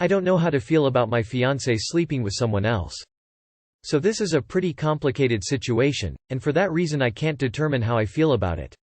I don't know how to feel about my fiancé sleeping with someone else. So this is a pretty complicated situation, and for that reason I can't determine how I feel about it.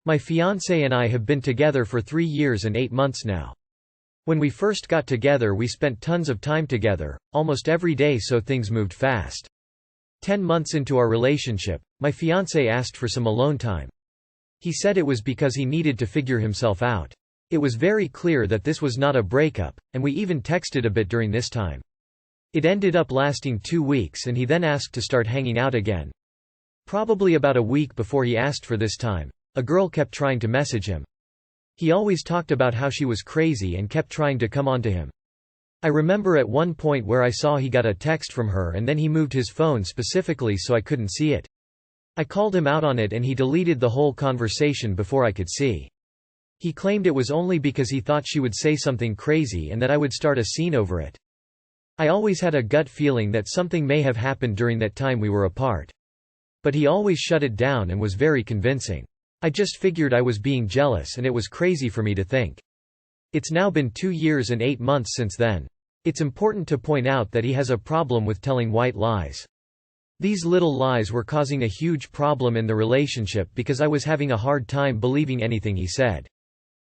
My fiancé and I have been together for 3 years and 8 months now. When we first got together we spent tons of time together, almost every day, so things moved fast. 10 months into our relationship, my fiancé asked for some alone time. He said it was because he needed to figure himself out. It was very clear that this was not a breakup, and we even texted a bit during this time. It ended up lasting 2 weeks and he then asked to start hanging out again. Probably about a week before he asked for this time, a girl kept trying to message him. He always talked about how she was crazy and kept trying to come on to him. I remember at one point where I saw he got a text from her and then he moved his phone specifically so I couldn't see it. I called him out on it and he deleted the whole conversation before I could see. He claimed it was only because he thought she would say something crazy and that I would start a scene over it. I always had a gut feeling that something may have happened during that time we were apart. But he always shut it down and was very convincing. I just figured I was being jealous and it was crazy for me to think. It's now been 2 years and 8 months since then. It's important to point out that he has a problem with telling white lies. These little lies were causing a huge problem in the relationship because I was having a hard time believing anything he said.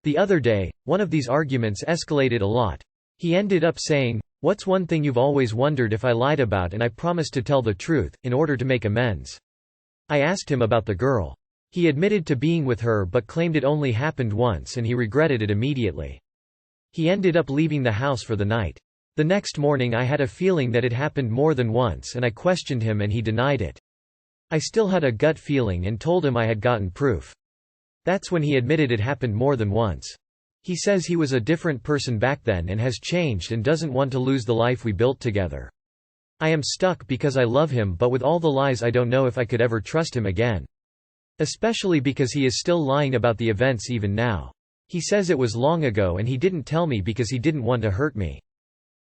The other day, one of these arguments escalated a lot. He ended up saying, "What's one thing you've always wondered if I lied about?" and I promised to tell the truth, in order to make amends. I asked him about the girl. He admitted to being with her but claimed it only happened once and he regretted it immediately. He ended up leaving the house for the night. The next morning I had a feeling that it happened more than once and I questioned him and he denied it. I still had a gut feeling and told him I had gotten proof. That's when he admitted it happened more than once. He says he was a different person back then and has changed and doesn't want to lose the life we built together. I am stuck because I love him, but with all the lies I don't know if I could ever trust him again. Especially because he is still lying about the events even now. He says it was long ago and he didn't tell me because he didn't want to hurt me.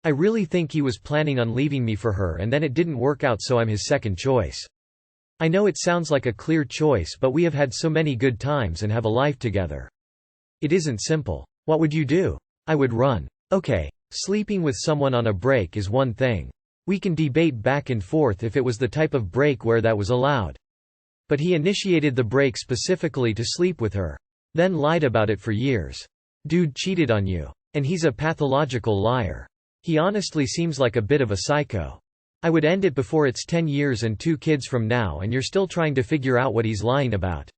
I really think he was planning on leaving me for her and then it didn't work out, so I'm his second choice. I know it sounds like a clear choice, but we have had so many good times and have a life together. It isn't simple. What would you do? I would run. Okay, sleeping with someone on a break is one thing. We can debate back and forth if it was the type of break where that was allowed. But he initiated the break specifically to sleep with her. Then lied about it for years. Dude cheated on you. And he's a pathological liar. He honestly seems like a bit of a psycho. I would end it before it's 10 years and 2 kids from now and you're still trying to figure out what he's lying about.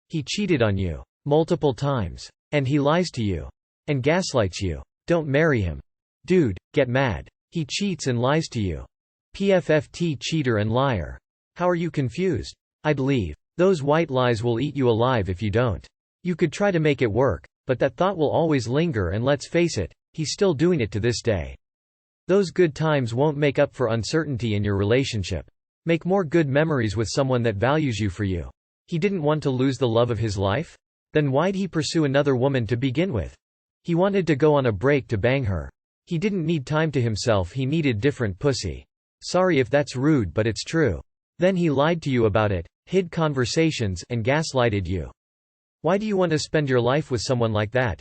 He cheated on you. Multiple times. And he lies to you. And gaslights you. Don't marry him. Dude, get mad. He cheats and lies to you. PFFT, cheater and liar. How are you confused? I'd leave. Those white lies will eat you alive if you don't. You could try to make it work, but that thought will always linger, and let's face it, he's still doing it to this day. Those good times won't make up for uncertainty in your relationship. Make more good memories with someone that values you for you. He didn't want to lose the love of his life? Then why'd he pursue another woman to begin with? He wanted to go on a break to bang her. He didn't need time to himself, he needed different pussy. Sorry if that's rude, but it's true. Then he lied to you about it, hid conversations, and gaslighted you. Why do you want to spend your life with someone like that?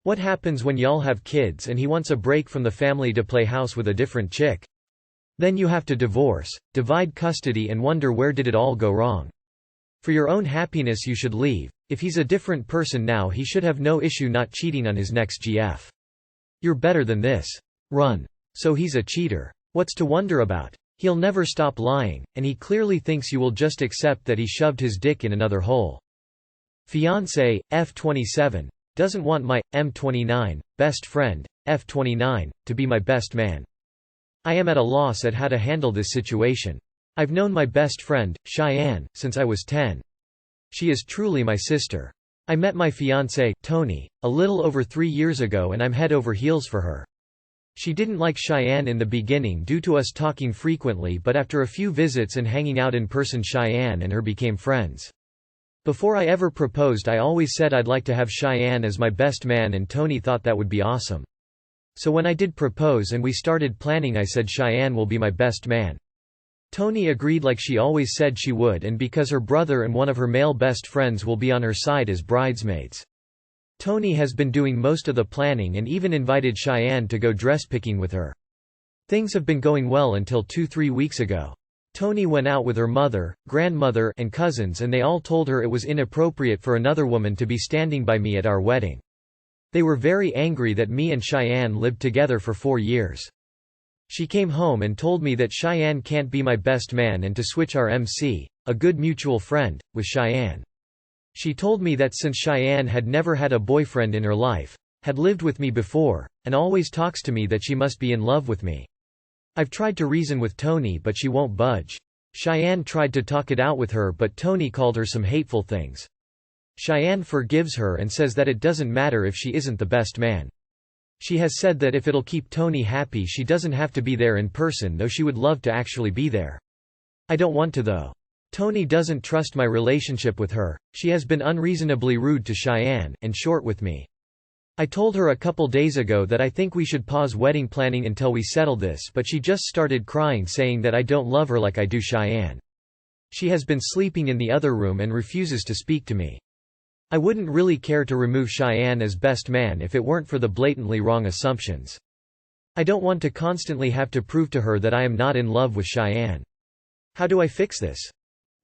What happens when y'all have kids and he wants a break from the family to play house with a different chick? Then you have to divorce, divide custody, and wonder where did it all go wrong. For your own happiness you should leave. If he's a different person now, he should have no issue not cheating on his next GF. You're better than this. Run. So he's a cheater. What's to wonder about? He'll never stop lying, and he clearly thinks you will just accept that he shoved his dick in another hole. Fiance, F27, doesn't want my, M29, best friend, F29, to be my best man. I am at a loss at how to handle this situation. I've known my best friend, Cheyenne, since I was 10. She is truly my sister. I met my fiancé, Tony, a little over 3 years ago and I'm head over heels for her. She didn't like Cheyenne in the beginning due to us talking frequently, but after a few visits and hanging out in person, Cheyenne and her became friends. Before I ever proposed, I always said I'd like to have Cheyenne as my best man, and Tony thought that would be awesome. So when I did propose and we started planning, I said Cheyenne will be my best man. Tony agreed like she always said she would, and because her brother and one of her male best friends will be on her side as bridesmaids. Tony has been doing most of the planning and even invited Cheyenne to go dress picking with her. Things have been going well until 2–3 weeks ago. Tony went out with her mother, grandmother, and cousins, and they all told her it was inappropriate for another woman to be standing by me at our wedding. They were very angry that me and Cheyenne lived together for 4 years. She came home and told me that Cheyenne can't be my best man and to switch our MC, a good mutual friend, with Cheyenne. She told me that since Cheyenne had never had a boyfriend in her life, had lived with me before, and always talks to me, that she must be in love with me. I've tried to reason with Tony, but she won't budge. Cheyenne tried to talk it out with her, but Tony called her some hateful things. Cheyenne forgives her and says that it doesn't matter if she isn't the best man. She has said that if it'll keep Tony happy, she doesn't have to be there in person, though she would love to actually be there. I don't want to though. Tony doesn't trust my relationship with her. She has been unreasonably rude to Cheyenne, and short with me. I told her a couple days ago that I think we should pause wedding planning until we settle this, but she just started crying, saying that I don't love her like I do Cheyenne. She has been sleeping in the other room and refuses to speak to me. I wouldn't really care to remove Cheyenne as best man if it weren't for the blatantly wrong assumptions. I don't want to constantly have to prove to her that I am not in love with Cheyenne. How do I fix this?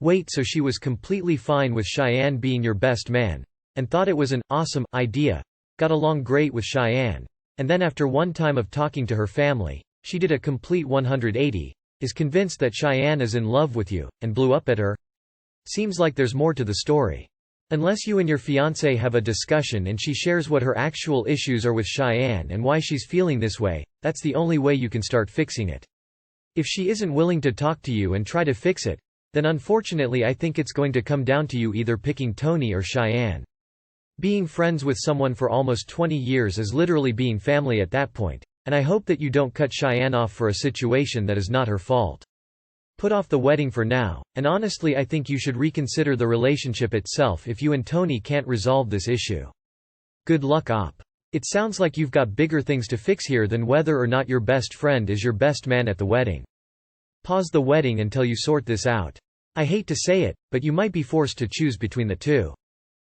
Wait, so she was completely fine with Cheyenne being your best man, and thought it was an awesome idea, got along great with Cheyenne, and then after one time of talking to her family, she did a complete 180, is convinced that Cheyenne is in love with you, and blew up at her? Seems like there's more to the story. Unless you and your fiancé have a discussion and she shares what her actual issues are with Cheyenne and why she's feeling this way, that's the only way you can start fixing it. If she isn't willing to talk to you and try to fix it, then unfortunately I think it's going to come down to you either picking Tony or Cheyenne. Being friends with someone for almost 20 years is literally being family at that point, and I hope that you don't cut Cheyenne off for a situation that is not her fault. Put off the wedding for now, and honestly I think you should reconsider the relationship itself if you and Tony can't resolve this issue. Good luck, Op. It sounds like you've got bigger things to fix here than whether or not your best friend is your best man at the wedding. Pause the wedding until you sort this out. I hate to say it, but you might be forced to choose between the two.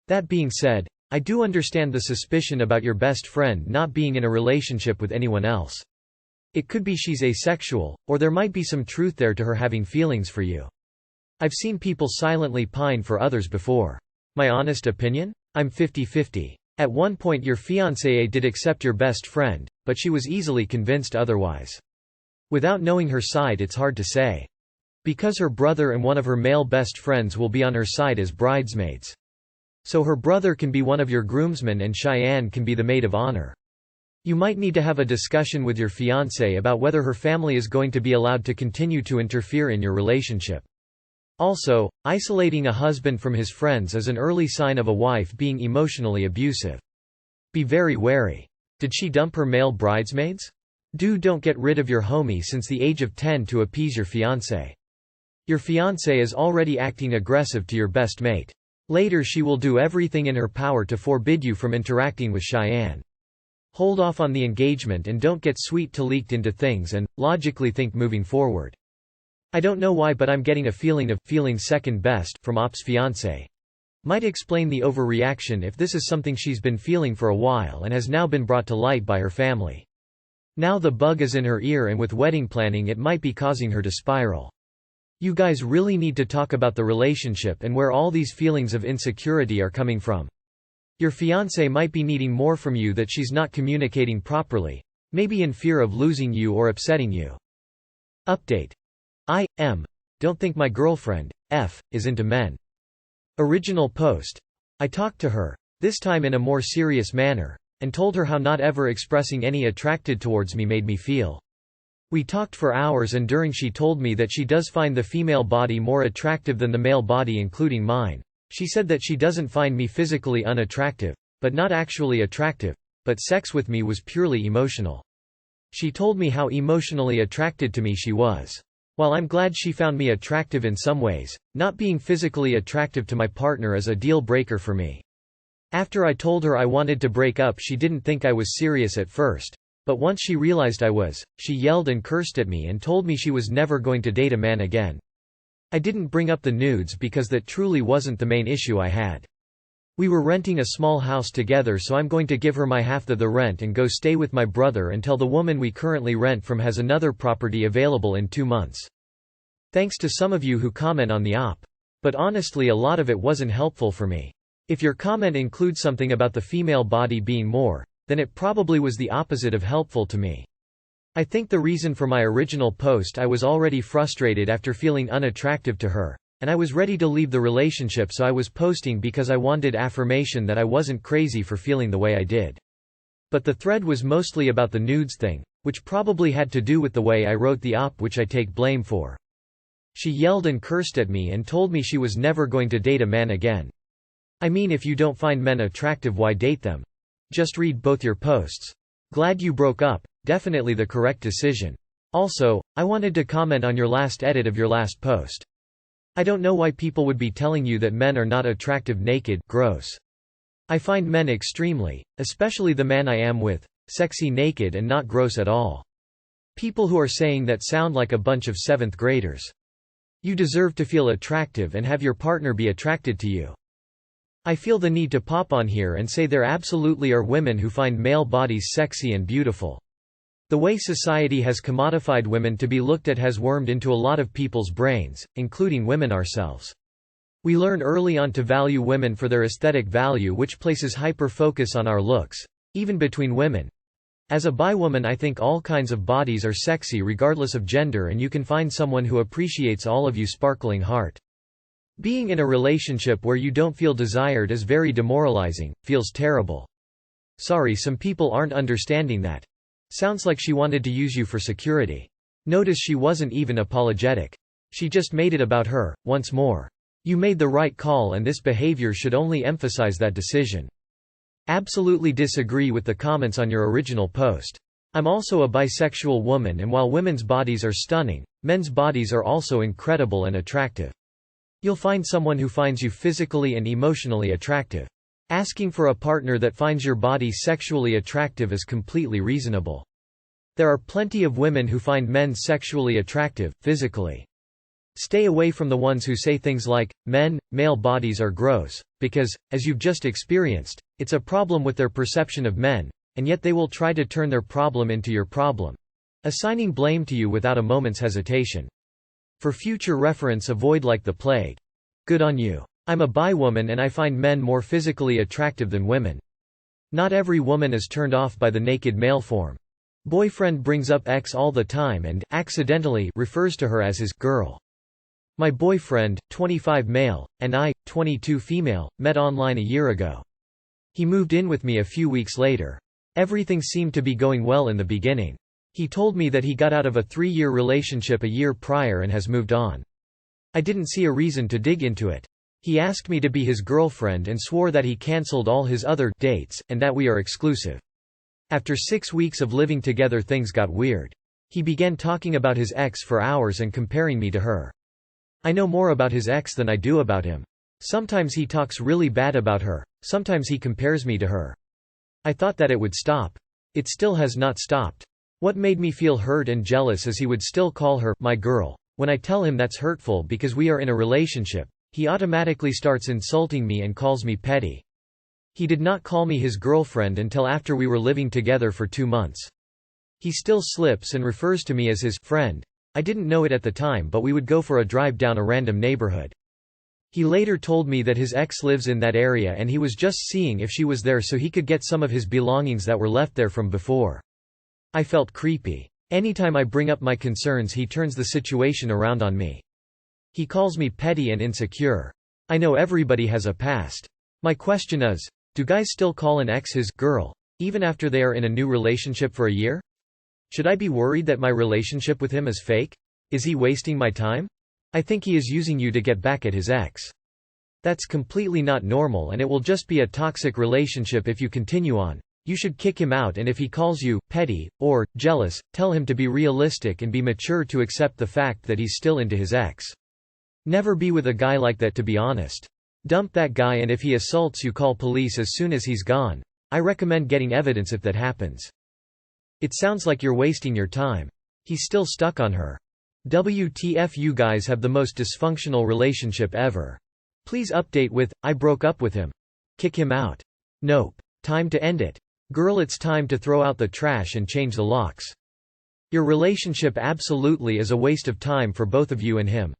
That being said, I do understand the suspicion about your best friend not being in a relationship with anyone else. It could be she's asexual, or there might be some truth there to her having feelings for you. I've seen people silently pine for others before. My honest opinion? I'm 50-50. At one point your fiancée did accept your best friend, but she was easily convinced otherwise. Without knowing her side, it's hard to say. Because her brother and one of her male best friends will be on her side as bridesmaids. So her brother can be one of your groomsmen and Cheyenne can be the maid of honor. You might need to have a discussion with your fiancé about whether her family is going to be allowed to continue to interfere in your relationship. Also, isolating a husband from his friends is an early sign of a wife being emotionally abusive. Be very wary. Did she dump her male bridesmaids? Don't get rid of your homie since the age of 10 to appease your fiancé. Your fiancé is already acting aggressive to your best mate. Later she will do everything in her power to forbid you from interacting with Cheyenne. Hold off on the engagement and don't get sweet to leaked into things and, logically think moving forward. I don't know why, but I'm getting a feeling of feeling second best from Op's fiancé. Might explain the overreaction if this is something she's been feeling for a while and has now been brought to light by her family. Now the bug is in her ear, and with wedding planning it might be causing her to spiral. You guys really need to talk about the relationship and where all these feelings of insecurity are coming from. Your fiancé might be needing more from you that she's not communicating properly, maybe in fear of losing you or upsetting you. Update. Don't think my girlfriend, F, is into men. Original post. I talked to her, this time in a more serious manner, and told her how not ever expressing any attracted towards me made me feel. We talked for hours, and during she told me that she does find the female body more attractive than the male body, including mine. She said that she doesn't find me physically unattractive, but not actually attractive, but sex with me was purely emotional. She told me how emotionally attracted to me she was. While I'm glad she found me attractive in some ways, not being physically attractive to my partner is a deal breaker for me. After I told her I wanted to break up, she didn't think I was serious at first. But once she realized I was, she yelled and cursed at me and told me she was never going to date a man again. I didn't bring up the nudes because that truly wasn't the main issue I had. We were renting a small house together, so I'm going to give her my half of the rent and go stay with my brother until the woman we currently rent from has another property available in 2 months. Thanks to some of you who comment on the op. But honestly, a lot of it wasn't helpful for me. If your comment includes something about the female body being more, then it probably was the opposite of helpful to me. I think the reason for my original post, I was already frustrated after feeling unattractive to her, and I was ready to leave the relationship, so I was posting because I wanted affirmation that I wasn't crazy for feeling the way I did. But the thread was mostly about the nudes thing, which probably had to do with the way I wrote the op, which I take blame for. She yelled and cursed at me and told me she was never going to date a man again. I mean, if you don't find men attractive, why date them? Just read both your posts. Glad you broke up, definitely the correct decision. Also, I wanted to comment on your last edit of your last post. I don't know why people would be telling you that men are not attractive naked, gross. I find men extremely, especially the man I am with, sexy naked and not gross at all. People who are saying that sound like a bunch of 7th graders. You deserve to feel attractive and have your partner be attracted to you. I feel the need to pop on here and say there absolutely are women who find male bodies sexy and beautiful. The way society has commodified women to be looked at has wormed into a lot of people's brains, including women ourselves. We learn early on to value women for their aesthetic value, which places hyper-focus on our looks, even between women. As a bi woman, I think all kinds of bodies are sexy regardless of gender, and you can find someone who appreciates all of you sparkling heart. Being in a relationship where you don't feel desired is very demoralizing, feels terrible. Sorry, some people aren't understanding that. Sounds like she wanted to use you for security. Notice she wasn't even apologetic. She just made it about her, once more. You made the right call, and this behavior should only emphasize that decision. Absolutely disagree with the comments on your original post. I'm also a bisexual woman, and while women's bodies are stunning, men's bodies are also incredible and attractive. You'll find someone who finds you physically and emotionally attractive. Asking for a partner that finds your body sexually attractive is completely reasonable. There are plenty of women who find men sexually attractive, physically. Stay away from the ones who say things like, male bodies are gross, because, as you've just experienced, it's a problem with their perception of men, and yet they will try to turn their problem into your problem, assigning blame to you without a moment's hesitation. For future reference, avoid like the plague. Good on you. I'm a bi woman and I find men more physically attractive than women. Not every woman is turned off by the naked male form. Boyfriend brings up ex all the time and accidentally refers to her as his girl. My boyfriend, 25 male, and I, 22 female, met online a year ago. He moved in with me a few weeks later. Everything seemed to be going well in the beginning. He told me that he got out of a 3-year relationship a year prior and has moved on. I didn't see a reason to dig into it. He asked me to be his girlfriend and swore that he cancelled all his other dates, and that we are exclusive. After 6 weeks of living together, things got weird. He began talking about his ex for hours and comparing me to her. I know more about his ex than I do about him. Sometimes he talks really bad about her, sometimes he compares me to her. I thought that it would stop. It still has not stopped. What made me feel hurt and jealous is he would still call her my girl. When I tell him that's hurtful because we are in a relationship, he automatically starts insulting me and calls me petty. He did not call me his girlfriend until after we were living together for 2 months. He still slips and refers to me as his friend. I didn't know it at the time, but we would go for a drive down a random neighborhood. He later told me that his ex lives in that area and he was just seeing if she was there so he could get some of his belongings that were left there from before. I felt creepy. Anytime I bring up my concerns, he turns the situation around on me. He calls me petty and insecure. I know everybody has a past. My question is, do guys still call an ex his girl, even after they are in a new relationship for a year? Should I be worried that my relationship with him is fake? Is he wasting my time? I think he is using you to get back at his ex. That's completely not normal, and it will just be a toxic relationship if you continue on. You should kick him out, and if he calls you petty or jealous, tell him to be realistic and be mature to accept the fact that he's still into his ex. Never be with a guy like that, to be honest. Dump that guy, and if he assaults you, call police as soon as he's gone. I recommend getting evidence if that happens. It sounds like you're wasting your time. He's still stuck on her. WTF, you guys have the most dysfunctional relationship ever. Please update with, I broke up with him. Kick him out. Nope. Time to end it. Girl, it's time to throw out the trash and change the locks. Your relationship absolutely is a waste of time for both of you and him.